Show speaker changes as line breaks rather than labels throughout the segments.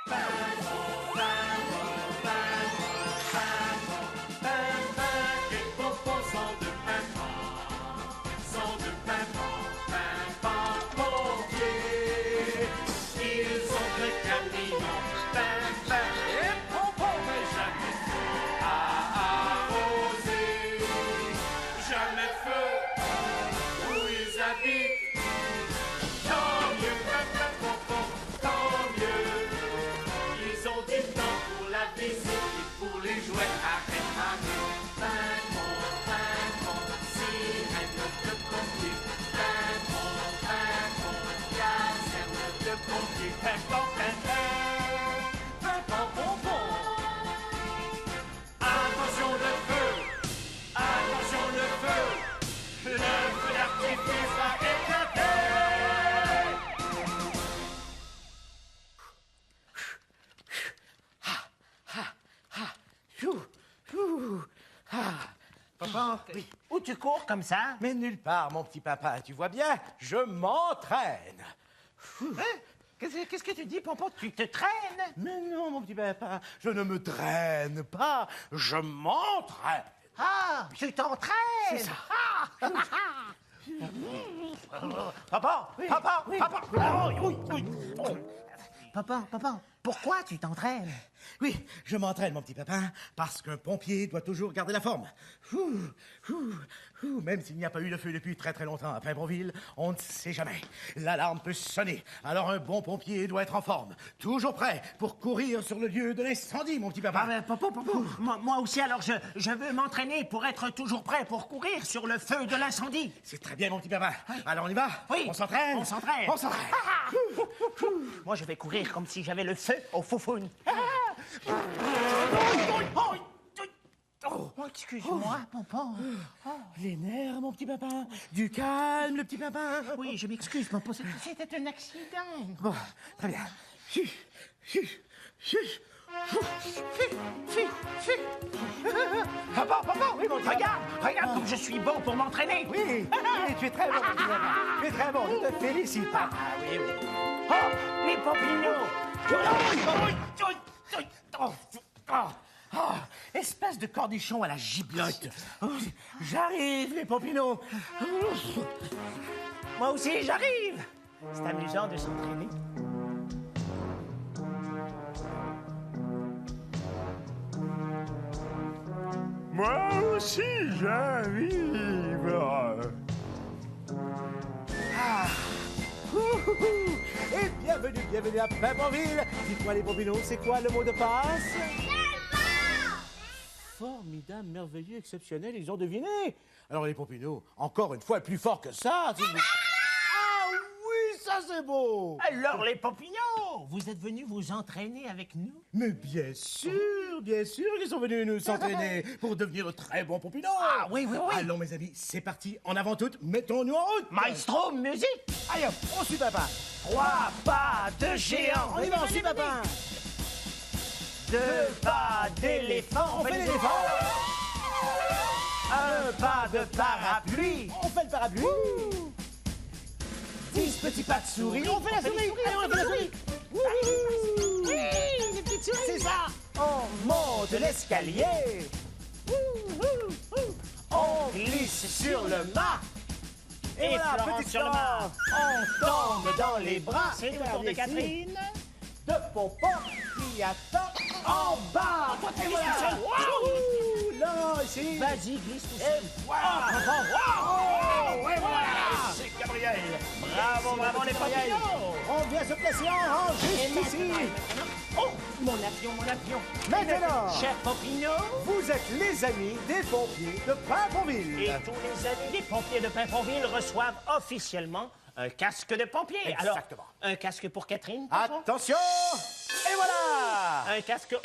Et Pompon sont de pimpant, pimpant pompier. Ils ont deux camions, pimpant et Pompon, mais jamais feu à arroser. Jamais feu où ils habitent. Tant mieux, pimpant, Pompon, tant mieux. Ils ont du temps pour la visite et pour les jouets à réparer. Pimpon, sirène de pompier. Pimpon, caserne de pompier. Pimpon, Pompon. Attention le feu, le feu d'artifice va éclater.
Papa, oui. Où tu cours comme ça?
Mais nulle part, mon petit papa, tu vois bien, je m'entraîne.
Hein? Qu'est-ce que tu dis, Pompon? Tu te traînes?
Mais non, mon petit papa, je ne me traîne pas, je m'entraîne.
Ah, tu t'entraînes?
C'est ça.
Ah. Papa,
Oui,
papa,
oui.
papa.
Oui.
Papa, pourquoi tu t'entraînes?
Oui, je m'entraîne, mon petit papa, parce qu'un pompier doit toujours garder la forme. Même s'il n'y a pas eu de feu depuis très très longtemps à Paimpronville, on ne sait jamais. L'alarme peut sonner, alors un bon pompier doit être en forme, toujours prêt pour courir sur le lieu de l'incendie, mon petit papa.
Ah, mais papa, moi aussi, alors je veux m'entraîner pour être toujours prêt pour courir sur le feu de l'incendie.
C'est très bien, mon petit papa. Alors on y va?
Oui.
On s'entraîne?
On s'entraîne.
On s'entraîne.
Moi, je vais courir comme si j'avais le feu au foufoune. Oh, excuse-moi, Pompon.
Les nerfs, mon petit papa. Du calme, le petit papa.
Oui, je m'excuse, Pompon, c'était un accident.
Bon, très bien.
Papa, oui, regarde comme je suis bon pour m'entraîner.
Oui, tu es très bon, mon petit papa. Tu es très bon, je te félicite. Ah, oui.
Oh, les pompignons.
Espèce de cornichon à la giblotte. J'arrive, les pompinos.
Moi aussi, j'arrive. C'est amusant de s'entraîner.
Moi aussi, j'arrive.
Et bienvenue à Paimpronville. Dites-moi, les pompinos, c'est quoi le mot de passe? Formidable, merveilleux, exceptionnel, ils ont deviné. Alors les pompinos, encore une fois, plus fort que ça. Ah oui, ça c'est beau.
Alors, les pompignons, vous êtes venus vous entraîner avec nous?
Mais bien sûr qu'ils sont venus nous s'entraîner pour devenir de très bons pompinos.
Ah oui.
Allons mes amis, c'est parti, en avant toutes, mettons-nous en route.
Maestro, musique.
Allez hop, on suit papa.
3 pas de géant.
On y va, on suit papa.
2 pas d'éléphant.
On fait l'éléphant.
1 pas de parapluie.
On fait le parapluie. 10 petits pas de souris. On fait la souris. Allez, on fait la souris.
Oui, les petites souris.
C'est ça. On monte l'escalier.
On glisse sur le mât. Et
voilà,
Florence
petite
sur le mât.
On tombe dans les bras.
C'est le tour de Catherine.
De Pompon qui attend en bas.
Et
voilà.
Ouh,
Là, ici.
Vas-y, glisse tout
Et
seul.
voilà.
Et voilà.
C'est Gabriel.
Bravo, les papillons.
On vient se placer en rang juste ici.
Oh, mon avion.
Maintenant,
Cher Pompino,
vous êtes les amis des pompiers de Paimpronville.
et tous les amis des pompiers de Paimpronville reçoivent officiellement un casque de pompier.
Exactement.
Alors, un casque pour Catherine, Pompon?
Attention. Et voilà.
Un casque...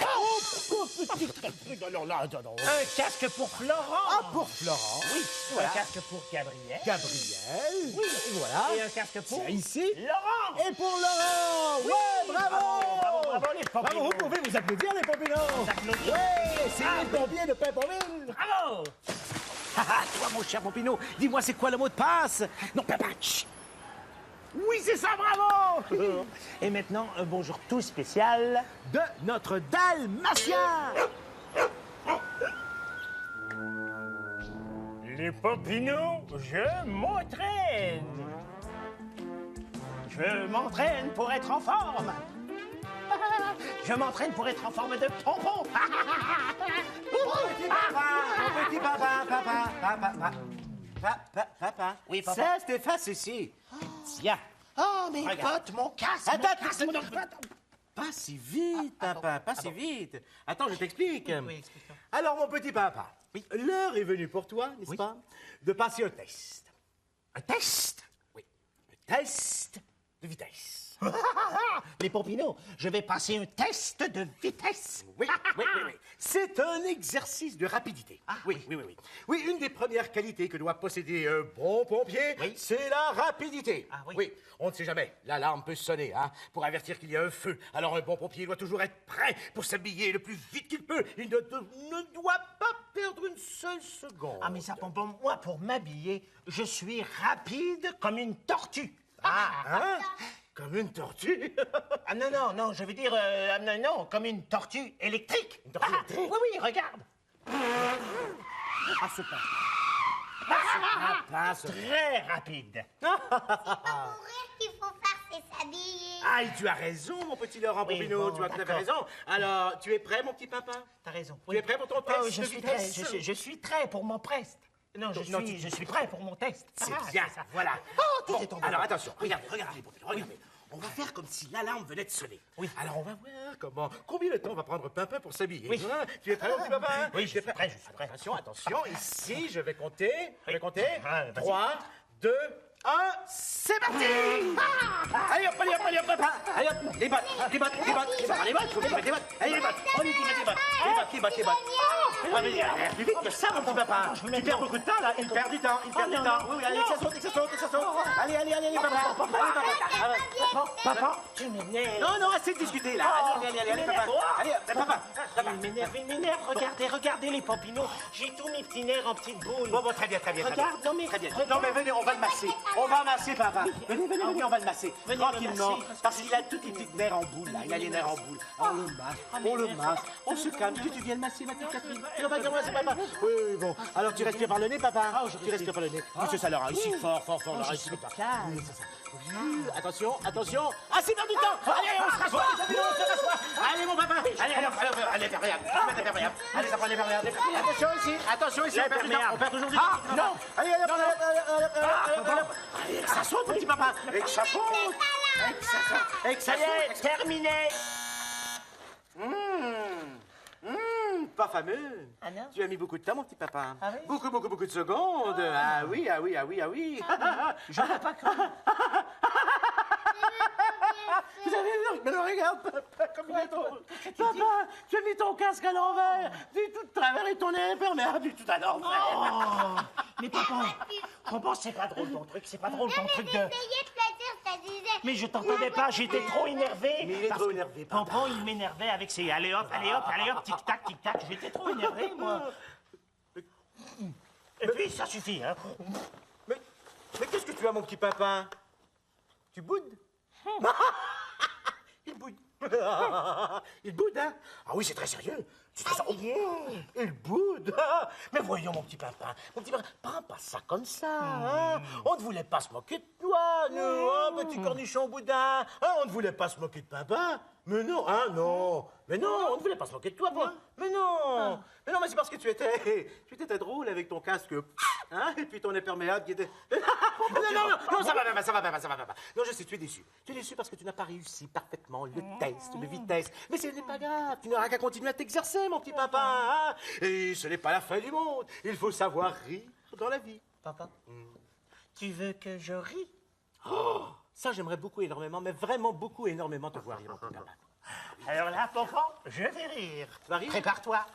Alors là, attends.
Un casque pour Florent.
Ah, pour Florent.
Oui,
Voilà.
un casque pour Gabriel.
Gabriel.
Oui.
Et voilà.
Et un casque pour...
C'est ici.
Laurent.
Et pour Laurent. Ouais, bravo.
Bravo, les pompiers.
Bravo, vous pouvez vous applaudir, les pompinos.
Applaudis.
Ouais, c'est les pompiers de Paimpronville.
Bravo.
Toi, mon cher Pompino, dis-moi, c'est quoi le mot de passe? Non, papa, chut.
Oui, c'est ça, bravo. Et maintenant, un bonjour tout spécial de notre dalmatien.
Les Popinots, je m'entraîne.
Je m'entraîne pour être en forme. Je m'entraîne pour être en forme de pompon.
Mon petit papa, papa.
Oui, papa.
Ça, c'était facile. Tiens.
Oh, mes
Regarde.
potes, mon casque.
Attends, pas si vite, papa, pas si vite. Attends, je t'explique.
Oui, explique-moi.
Alors, mon petit papa, l'heure est venue pour toi, n'est-ce pas, de passer un test.
Un test.
Oui, un test de vitesse.
Les Pompinots, je vais passer un test de vitesse.
Oui. C'est un exercice de rapidité. Oui. Oui, une des premières qualités que doit posséder un bon pompier, c'est la rapidité.
Ah oui.
On ne sait jamais. L'alarme peut sonner, pour avertir qu'il y a un feu. Alors un bon pompier doit toujours être prêt pour s'habiller le plus vite qu'il peut. Il ne doit pas perdre une seule seconde.
Ah, mais ça, Pompon, moi, pour m'habiller, je suis rapide comme une tortue.
Comme une tortue.
Ah non, je veux dire, non, comme une tortue électrique.
Une tortue électrique?
Oui, regarde.
Ah, c'est pas.
Très rapide.
Pour rire qu'il faut faire, c'est s'habiller.
Ah, tu as raison, mon petit Laurent
Oui,
Pompino,
bon,
tu as tout à fait
d'accord.
raison. Alors, tu es prêt, mon petit papa?
T'as raison.
Tu es prêt pour ton test
je
de
suis prêt.
vitesse?
Je suis prêt pour mon test. Non, je suis prêt pour mon test.
C'est
Ah,
bien,
ça.
voilà.
Oh, tout
Bon,
est tombé.
alors attention, regardez, les Pompino, regardez. On va faire comme si l'alarme venait de sonner.
Oui.
Alors on va voir combien de temps va prendre Pimpin pour s'habiller.
Oui.
Hein? Tu es prêt, mon petit papa?
Oui, je suis prêt.
Attention, ici, je vais compter. Je vais compter.
Ah, vas-y.
3, 2, 1, c'est parti! Allez hop, papa! Allez hop, les bottes! Faut que tu mettes les bottes! Allez, les bottes! On y met les bottes! Les bottes! Ah, mais allez, plus vite que ça, mon petit papa! Tu perds beaucoup de temps, là! Il perd du temps! Oui, allez, que ça saute! Allez, papa!
Papa, tu m'énerves.
Non, assez de discuter, là! Allez, papa! Allez, papa!
Il m'énerve. Regardez les Pompinots. J'ai tous mes petits nerfs en petites boules.
Bon, très bien.
Regarde, non mais...
Très bien.
regarde.
Non, mais venez, on va le masser. On va masser, papa. Venez, on va le masser.
Venez
Tranquillement.
me masser,
Parce qu'il a toutes les petites nerfs en boule, là. Il a les nerfs en boule. On le masse. On se calme. Tu viens de masser, ma petite Catherine. Tu vas pas dire, c'est papa. Oui, bon. Alors, tu respires par le nez, papa. Tu respires par le nez. Oui, c'est ça, Laura. Ici, fort, Laura. Ici, comme ça. Oui, c'est ça. Oui, attention. Ah, c'est perdu du temps. Allez, on se rassoit. Allez, mon papa. Allez, perméable. Allez, ça prend les perméables. Attention ici. On perd toujours du temps.
Ah, non.
Allez, allez, que ça saute, mon petit papa. Et que ça saute.
Ça y est, terminé.
Pas fameux.
Ah non?
Tu as mis beaucoup de temps, mon petit papa.
Ah oui?
Beaucoup de secondes. Ah oui.
Je n'ai pas cru.
Vous avez vu? Mais regarde, papa, comme il est drôle. Papa, tu as mis ton casque à l'envers. Du tout de travers et ton nez imperméable du tout à l'envers.
Oh, mais papa, c'est pas drôle ton truc, c'est pas drôle ton truc de...
Essayez de le dire, je te disais.
Mais je t'entendais pas, j'étais trop énervé.
Mais il est
parce
trop
que
énervé, papa.
Pompon, il m'énervait avec ses allez hop, tic-tac. J'étais trop énervé, moi. Et puis, ça suffit, hein.
Mais qu'est-ce que tu as, mon petit papa? Tu boudes? Il boude. Il boude, hein? Ah oui, c'est très sérieux. C'est très sérieux. Il boude. Mais voyons, mon petit papa. Prends pas ça comme ça, hein? On ne voulait pas se moquer de toi, nous, hein, petit cornichon boudin. Hein, on ne voulait pas se moquer de papa. Mais non, non. Mais non, on ne voulait pas se moquer de toi, moi. Mais non. Mais c'est parce que tu étais très drôle avec ton casque, hein, et puis ton imperméable qui était... Non, ça va, papa. Non, je sais, tu es déçu. Tu es déçu parce que tu n'as pas réussi parfaitement le test de vitesse. Mais ce n'est pas grave, tu n'auras qu'à continuer à t'exercer, mon petit papa, hein. Et ce n'est pas la fin du monde. Il faut savoir rire dans la vie.
Papa, tu veux que je rie?
Oh, ça, j'aimerais beaucoup énormément, mais vraiment beaucoup énormément te voir rire, mon petit papa.
Alors là, Pompon, je vais rire.
Tu vas rire?
Prépare-toi.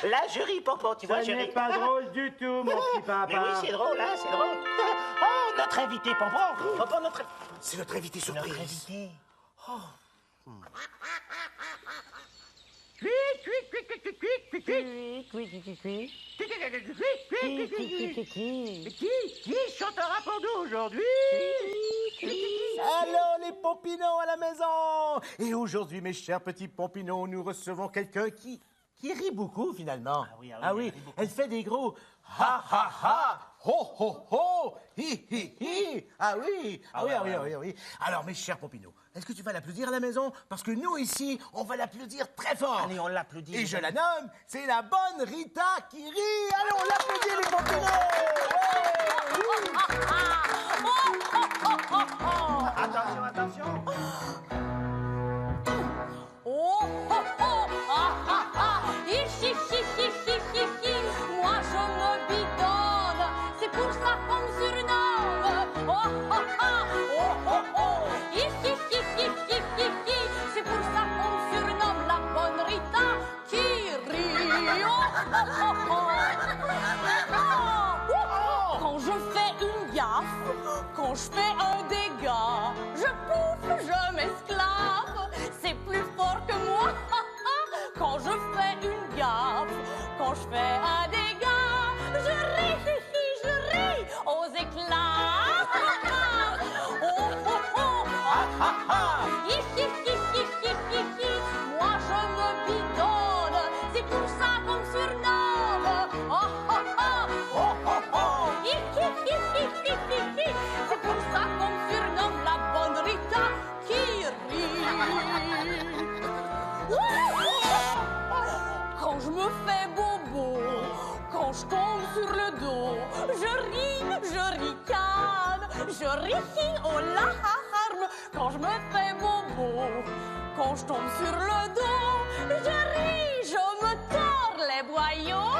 Là, je ris, Pompon, tu vois, je ris.
pas drôle du tout, mon petit papa.
Mais oui, c'est drôle, hein, c'est drôle. Oh, notre invité, Pompon. Pompon, notre...
C'est notre invité surprise.
Notre invité. Qui chantera pour nous aujourd'hui?
Alors, les Pompinons à la maison! Et aujourd'hui, mes chers petits Pompinons, nous recevons quelqu'un qui rit beaucoup, finalement.
Ah oui,
elle fait des gros ha ha ha, ho ho ho, hi hi hi. Ah oui. Alors, mes chers Pompinons, est-ce que tu vas l'applaudir à la maison? Parce que nous, ici, on va l'applaudir très fort.
Allez, on l'applaudit.
Et je la nomme, c'est la bonne Rita qui rit. Allez, on l'applaudit, les Pompinons!
Attention, attention.
Oh, oh, oh, ah, ah, ah, hi, hi, hi, hi, hi, hi, hi. Moi je me bidonne, c'est pour ça qu'on me surnomme. Oh, oh, ah, oh, oh, oh, hi, hi, hi, hi, hi, hi, hi. C'est pour ça qu'on me surnomme la bonne Rita qui rit. Oh, oh, oh, oh. Quand je fais une gaffe, quand je fais un dégât, je pouffe, je m'esclave, c'est plus fort que moi. Quand je fais une gaffe, quand je fais un dégât, je ris aux éclats. Oh, oh, oh, hi, hi, hi, hi, hi, hi, hi. Moi je me bidonne, c'est pour ça qu'on me surnomme. Oh, oh, oh, hi, hi, hi, hi, hi, hi, hi. C'est pour ça qu'on me surnomme la bonne Rita qui rit. Quand je me fais bobo, quand je tombe sur le dos, je ricane, je ris aux larmes. Quand je me fais bobo, quand je tombe sur le dos, je ris, je me tords les boyaux.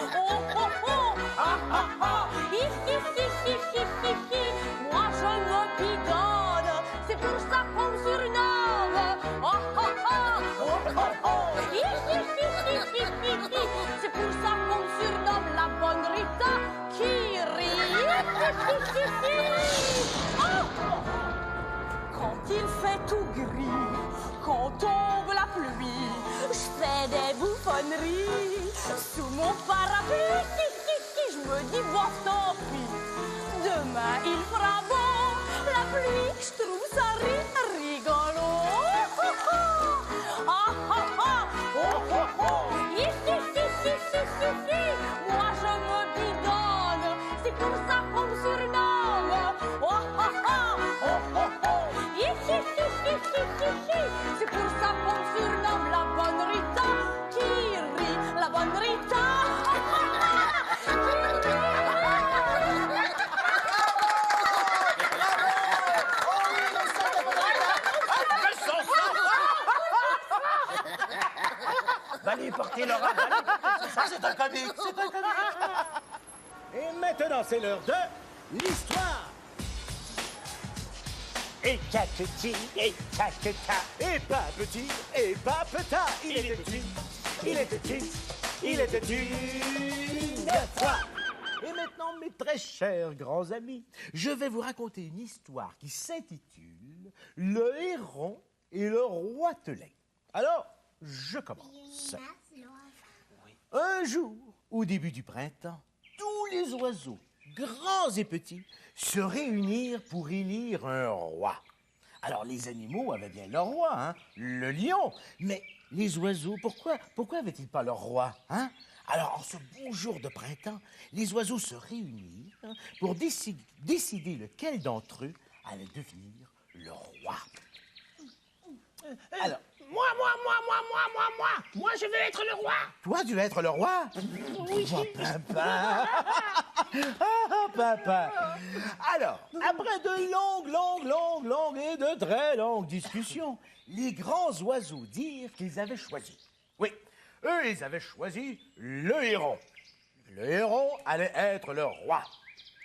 Oh, oh, oh, ah, ah, ah, hi, hi, hi, hi, hi, hi, hi. Moi je me bidonne, c'est pour ça qu'on me surnomme. Oh, oh, oh, oh, oh, oh, hi, hi, hi, hi, hi, hi, hi. C'est pour ça qu'on me surnomme la bonne Rita qui rit. Oh! Quand il fait tout gris, quand tombe la pluie, je fais des bouffonneries sous mon parapluie. Je me dis bon, tant pis, demain il fera beau. La pluie, je trouve ça rigolo. Ah ah ah, oh oh oh, hi hi hi hi hi hi hi. Moi je me bidonne, c'est pour ça qu'on me surnomme. Oh ah ah, oh oh oh, hi hi hi hi hi hi hi. C'est pour ça qu'on me surnomme la bonne Rita qui rit, la bonne Rita.
Va lui porter Laura.
Ça, c'est un comique,
Et maintenant, c'est l'heure de l'histoire. Et catati, et catata, et pas petit, et pas peta. Il était une fois. Et maintenant, mes très chers grands amis, je vais vous raconter une histoire qui s'intitule « Le héron et le roitelet ». Alors, je commence. Un jour, au début du printemps, tous les oiseaux, grands et petits, se réunirent pour élire un roi. Alors, les animaux avaient bien leur roi, hein, le lion. Mais les oiseaux, pourquoi avaient-ils pas leur roi, hein? Alors, en ce beau jour de printemps, les oiseaux se réunirent pour décider lequel d'entre eux allait devenir le roi. Alors, Moi, je veux être le roi.
toi, tu veux être le roi? Oui. Oh, papa. Ah, papa. Alors, après de longues et de très longues discussions, les grands oiseaux dirent qu'ils avaient choisi. Oui, eux, ils avaient choisi le héron. Le héron allait être le roi.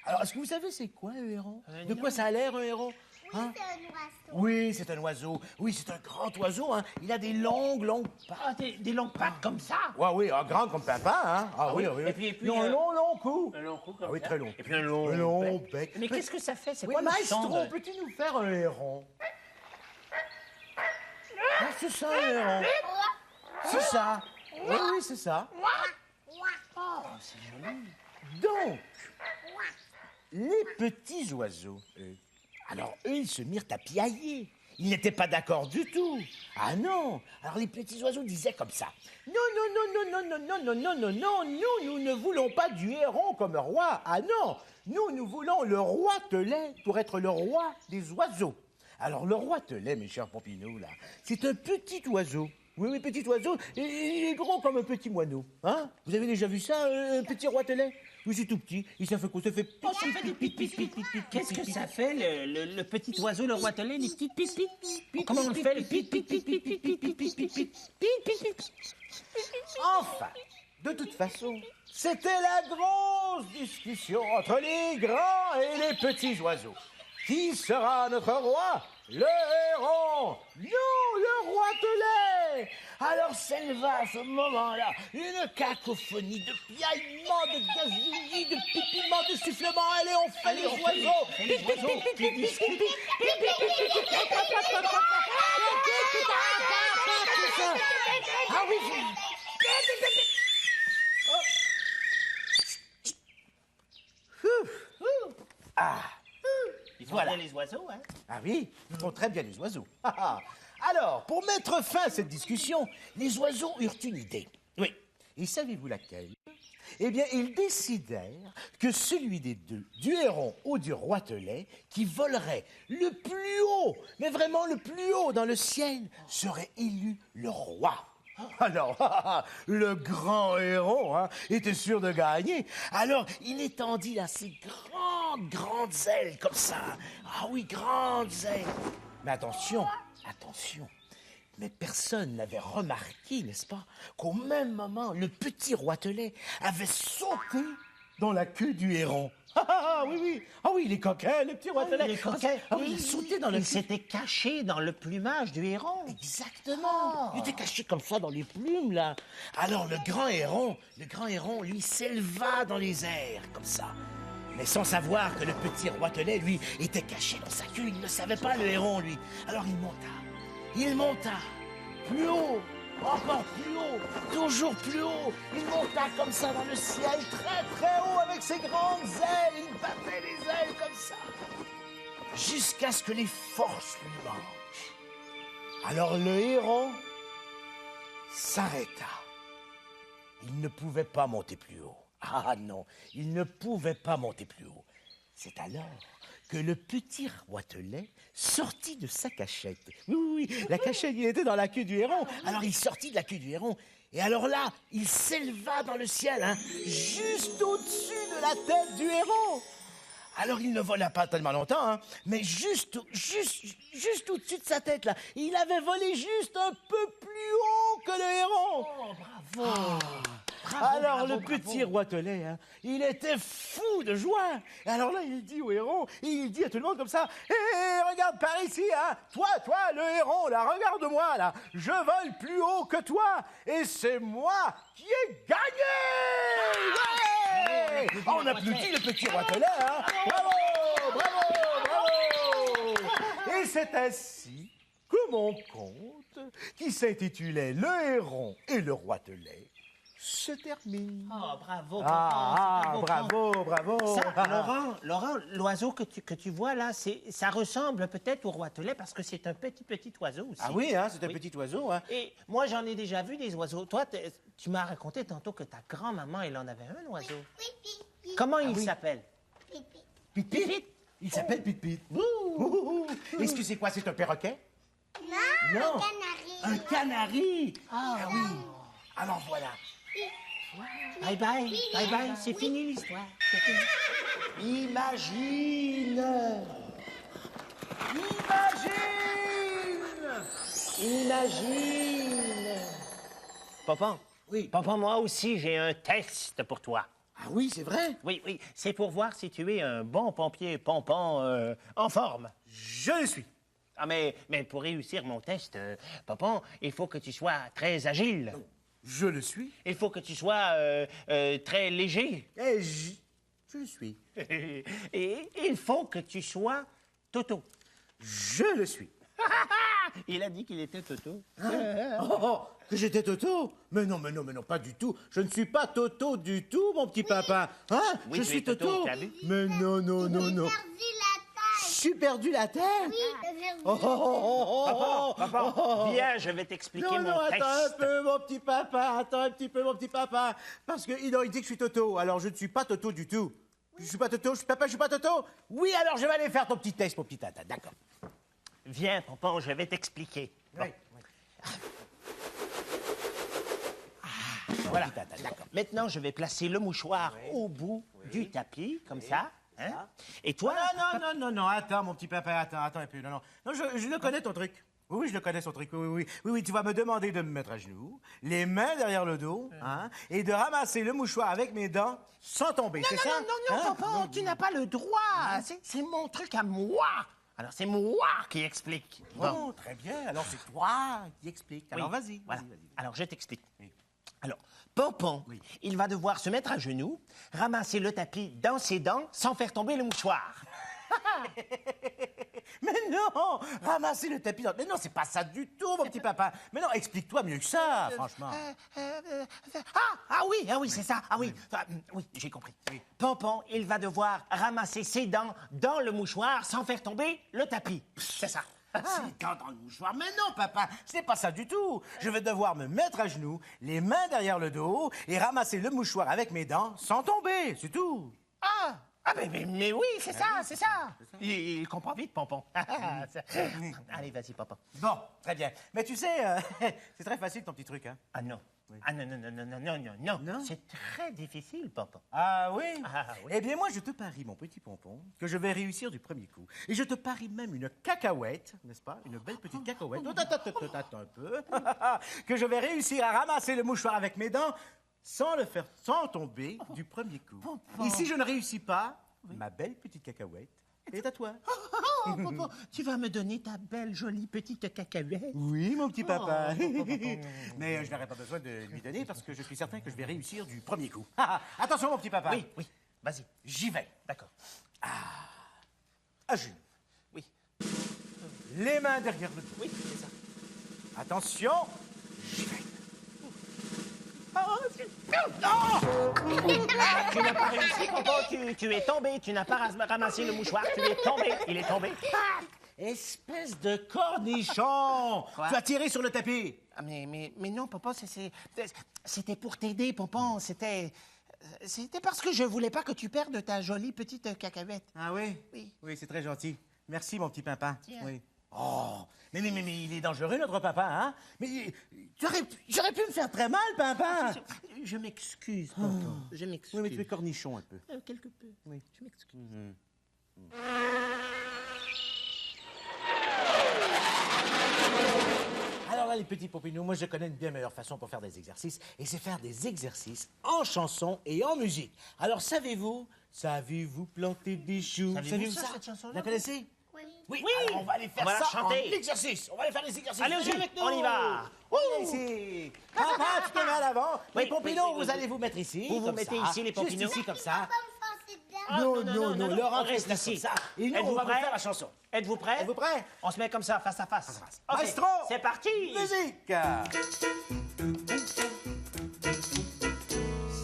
Alors, est-ce que vous savez c'est quoi un héron? De quoi ça a l'air un héron? Hein?
C'est un oiseau.
Oui, c'est un oiseau. Oui, c'est un grand oiseau. Hein. Il a des longues pattes.
Ah, des longues pattes comme ça.
Ouais, oui, grand comme papa. Hein. Ah oui.
Et puis,
Ils ont un long cou.
Un long cou comme
Ah oui,
ça.
très long.
Et puis un long
bec.
Mais qu'est-ce que ça fait? C'est
Oui,
quoi le
maestro,
son de...
peux-tu nous faire un héron?
Ah, c'est ça, un héron. C'est ça. Oui, oui, c'est ça. Donc, les petits oiseaux, eux, alors eux, ils se mirent à piailler. Ils n'étaient pas d'accord du tout. Ah non. Alors les petits oiseaux disaient comme ça. Non, non, non, non, non, non, non, non, non, non, nous ne voulons pas du héron comme roi. Ah non. Nous voulons le roitelet pour être le roi des oiseaux. Alors le roitelet, mes chers Pompinous, là, c'est un petit oiseau. Oui, oui, petit oiseau, il est gros comme un petit moineau. Hein? Vous avez déjà vu ça, un petit roitelet? Oui, c'est tout petit. Il ça fait quoi? Ça fait...
Oh, ça fait des pit-pit-pit. Qu'est-ce que ça fait, le petit oiseau, le roitelet, les petites pit-pit? Comment on le fait, le pit-pit-pit-pit-pit-pit-pit-pit-pit?
Enfin, de toute façon, c'était la grosse discussion entre les grands et les petits oiseaux. Qui sera notre roi? Le héron? Non, le roitelet! Alors s'éleva à ce moment-là une cacophonie de piaillements, de gazouillis, de pipiments, de sifflements. Allez, on fait les oiseaux!
Les oiseaux qui discutent.
Ah oui,
Ils font bien les oiseaux, hein?
Ah oui, ils font très bien les oiseaux. Alors, pour mettre fin à cette discussion, les oiseaux eurent une idée. Oui. Et savez-vous laquelle? Eh bien, ils décidèrent que celui des deux, du héron ou du roitelet, qui volerait le plus haut, mais vraiment le plus haut dans le ciel, serait élu le roi. Alors, le grand héron était sûr de gagner. Alors, il étendit là ses grandes ailes comme ça. Ah oui, grandes ailes. Mais attention. Mais personne n'avait remarqué, n'est-ce pas, qu'au même moment, le petit roitelet avait sauté dans la queue du héron. Oui. Ah oui, les coquins, le petit roitelet.
Les coquins.
Ah oui, il a sauté dans le...
Il s'était caché dans le plumage du héron.
Exactement. Il était caché comme ça dans les plumes, là. Alors le grand héron, lui, s'éleva dans les airs, comme ça. Mais sans savoir que le petit roitelet, lui, était caché dans sa queue. Il ne savait pas, le héron, lui. Alors il monta. Plus haut, encore plus haut, toujours plus haut. Il monta comme ça dans le ciel, très très haut, avec ses grandes ailes. Il battait les ailes comme ça, jusqu'à ce que les forces lui manquent. Alors le héron s'arrêta. Il ne pouvait pas monter plus haut. Ah non, il ne pouvait pas monter plus haut. C'est alors que le petit roitelet sortit de sa cachette. Oui, la cachette, il était dans la queue du héron. Alors il sortit de la queue du héron. Et alors là, il s'éleva dans le ciel, juste au-dessus de la tête du héron. Alors il ne vola pas tellement longtemps, mais juste au-dessus de sa tête, là. Il avait volé juste un peu plus haut que le héron.
Oh, bravo.
Alors le petit roitelet, il était fou de joie. Et alors là, il dit au héron, il dit à tout le monde comme ça, « Hé, regarde par ici, Toi, le héron, là, regarde-moi, là. Je vole plus haut que toi, et c'est moi qui ai gagné! Ouais! On applaudit le petit roitelet, Bravo! Et c'est ainsi que mon conte, qui s'intitulait « Le héron et le roitelet », se termine.
Oh, bravo,
bravo.
Ça, Laurent, l'oiseau que tu vois là, ça ressemble peut-être au roitelet parce que c'est un petit oiseau aussi.
Ah oui, c'est un petit oiseau.
Et moi, j'en ai déjà vu des oiseaux. Toi, tu m'as raconté tantôt que ta grand-maman, elle en avait un oisee. Comment il s'appelle?
Pit-Pit. Il s'appelle Pit-Pit. Est-ce que c'est quoi? C'est un perroquet?
Non,
Un canari. Ah oui. Alors voilà.
Bye, c'est fini l'histoire. C'est fini.
Imagine.
Papa.
Oui.
Papa, moi aussi, j'ai un test pour toi.
Ah oui, c'est vrai?
Oui, c'est pour voir si tu es un bon pompier pompon en forme.
Je le suis.
Ah, mais pour réussir mon test, papa, il faut que tu sois très agile.
Je le suis.
Il faut que tu sois très léger.
Et je le suis.
Et il faut que tu sois Toto.
Je le suis.
Il a dit qu'il était Toto.
Que j'étais Toto? Mais non, pas du tout. Je ne suis pas Toto du tout, mon petit papa. Hein?
Oui,
Je
tu
suis
es Toto,
Toto.
tu as vu?
Mais non.
Perdu la taille.
J'ai perdu la tête.
Oui, t'as perdu.
Papa, viens, je vais t'expliquer mon
Attends un
test.
peu, mon petit papa. Attends un petit peu, mon petit papa. Parce qu'il il dit que je suis Toto. Alors, je ne suis pas Toto du tout. Je suis pas Toto, je suis pas Toto. Oui, alors je vais aller faire ton petit test, mon petit tata. D'accord.
Viens, Pompon, je vais t'expliquer. Bon.
Oui. Voilà. Tata, d'accord.
Maintenant, je vais placer le mouchoir au bout du tapis, comme ça. Hein? Et toi?
Non, attends, mon petit papa, attends un peu. Non, je le connais ton truc. Oui, je le connais son truc. Oui, tu vas me demander de me mettre à genoux, les mains derrière le dos, hein, et de ramasser le mouchoir avec mes dents sans tomber, c'est ça?
Non,
Hein?
Pompon, tu n'as pas le droit. C'est mon truc à moi. Alors, c'est moi qui explique.
Bon, très bien. Alors, c'est toi qui explique. Alors,
Oui,
vas-y.
voilà.
Vas-y.
Alors, je t'explique. Alors, Pompon, il va devoir se mettre à genoux, ramasser le tapis dans ses dents sans faire tomber le mouchoir.
Mais non! Ramasser le tapis dans... Mais non, c'est pas ça du tout, mon petit papa. Mais non, explique-toi mieux que ça, franchement.
Oui, c'est ça. Oui, j'ai compris. Pompon, il va devoir ramasser ses dents dans le mouchoir sans faire tomber le tapis. C'est ça.
C'est dans le mouchoir. Mais non, papa, c'est pas ça du tout. Je vais devoir me mettre à genoux, les mains derrière le dos, et ramasser le mouchoir avec mes dents sans tomber, c'est tout.
Mais oui, c'est ça. Il comprend vite, Pompon. Allez, vas-y, Pompon.
Bon, très bien. Mais tu sais, c'est très facile ton petit truc, hein.
Ah non.
Oui.
Ah non.
Non?
C'est très difficile, Pompon.
Ah oui?
Ah oui.
Eh bien, moi, je te parie, mon petit pompon, que je vais réussir du premier coup. Et je te parie même une cacahuète, n'est-ce pas? Une belle petite cacahuète. Attends un peu. Que je vais réussir à ramasser le mouchoir avec mes dents sans tomber du premier coup. Et si je ne réussis pas, ma belle petite cacahuète est à toi.
Pompon, tu vas me donner ta belle, jolie petite cacahuète?
Oui, mon petit papa. Mais je n'aurai pas besoin de lui donner parce que je suis certain que je vais réussir du premier coup. Attention, mon petit papa.
Oui, vas-y.
J'y vais.
D'accord.
À genoux.
Oui.
Les mains derrière le dos.
Oui, c'est ça.
Attention, j'y vais.
Tu n'as pas réussi, Pompon. Tu es tombé. Tu n'as pas ramassé le mouchoir. Tu es tombé. Il est tombé.
Espèce de cornichon!
Quoi?
Tu as tiré sur le tapis.
Ah, mais non, Pompon, c'était pour t'aider, Pompon. C'était parce que je voulais pas que tu perdes ta jolie petite cacahuète.
Ah oui?
Oui.
Oui, c'est très gentil. Merci, mon petit pimpin.
Tiens.
Oui. Oh, mais il est dangereux, notre papa, hein? Mais j'aurais pu me faire très mal, pimpin.
Je m'excuse, Pompon. Je m'excuse.
Oui, mais tu es cornichon un peu.
Quelque peu.
Oui.
Je m'excuse.
Alors là, les petits popinous, moi, je connais une bien meilleure façon pour faire des exercices, et c'est faire des exercices en chanson et en musique. Alors, savez-vous planter des choux?
Savez-vous ça, cette chanson-là?
La connaissez?
Oui.
Oui, alors on va aller faire
On va la
ça
chanter.
en exercice. On va aller faire des exercices.
Allez,
Venez avec nous.
on y va.
Viens ici. Papa, tu te mets à l'avant.
Oui,
Les pompinous,
oui.
vous allez vous mettre ici.
Vous vous
comme
mettez
ça.
ici, les pompinous.
Juste ici, comme ça.
Pas me forcer dedans.
Non, Laurent,
on reste
comme
ici.
ça. Et nous, on
Êtes-vous
va vous
prêts?
faire la chanson.
Êtes-vous prêts?
Êtes-vous prêts?
On se met comme ça, face à face. Ok,
Maestro.
c'est parti.
Musique.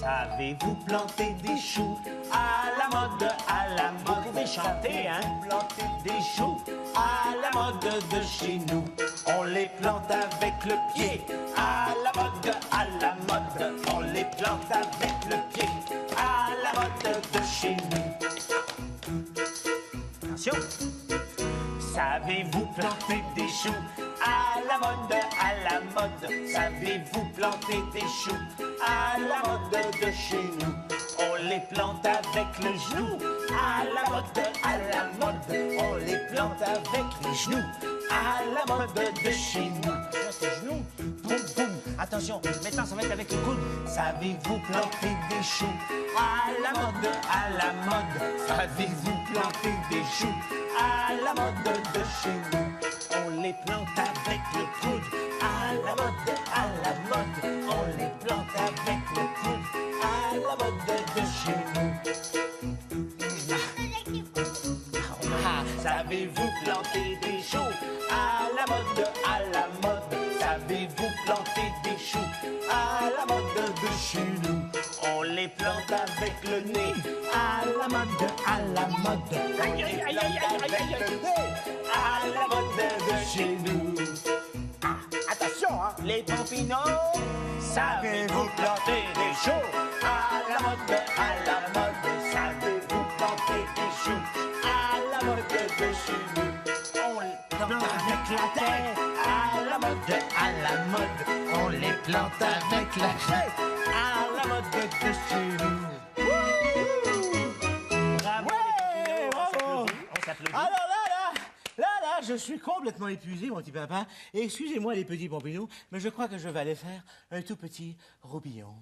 Savez-vous planter des choux à la mode, Vous pouvez chanter, hein?
Planter des choux à la mode de chez nous. On les plante avec le pied. À la mode, on les plante avec le pied. À la mode de chez nous.
Attention.
Savez-vous planter des choux à la mode, Savez-vous planter des choux à la mode de chez nous? On les plante avec le genou. À la mode, on les plante avec les genoux. À la mode de chez nous.
C'est genoux. Boum, boum. Attention, maintenant ça va être avec le coude.
Savez-vous planter des choux à la mode, Savez-vous planter des choux à la mode de chez nous? On les plante avec le coude. À la mode, on les plante avec le coude. À la mode de chez nous. Savez-vous planter des choux À la mode, savez-vous planter des choux? À la mode de chez nous, on les plante avec le nez. À la mode, on les plante avec le nez. À la mode de chez nous. Ah, attention, hein. Les champignons, savez-vous planter des choux? À la mode, savez-vous planter des choux? À la mode de chez nous, on les plante avec la terre. À la mode, on les plante avec la terre. À la mode de chez nous.
Bravo,
Ouais,
les Pépinots,
bravo.
on s'applaudit.
Alors là, je suis complètement épuisé, mon petit papa. Et excusez-moi, les petits pompinous, mais je crois que je vais aller faire un tout petit roupillon.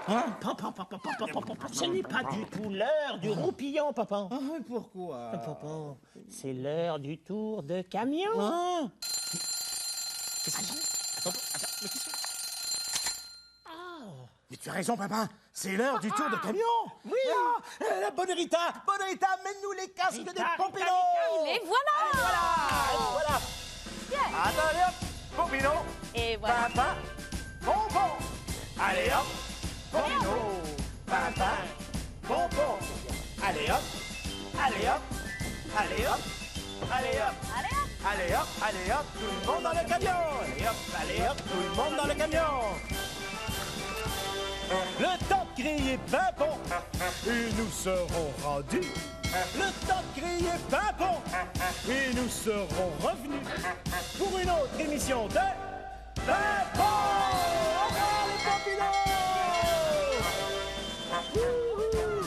Ah, papa, ce n'est pas du tout l'heure du roupillon, papa.
Ah, pourquoi?
Papa, c'est l'heure du tour de camion.
Ah. Mais tu as raison, papa. C'est l'heure du tour de camion. Oui. La bonne Rita, mène-nous les casques des pompinous.
Et voilà!
Voilà. Attendez, hop, pompino.
Et voilà.
Papa, bonbon. Allez hop, pompino. Papa, bonbon. Allez hop, allez hop, allez hop, allez hop.
Allez hop!
Allez hop, tout le monde dans le camion. Allez hop, tout le monde dans le camion. Le temps de crier pimpon, et nous serons rendus. Le temps de crier pimpon, et nous serons revenus pour une autre émission de Pimpon! Encore les pompinous! Wouhou!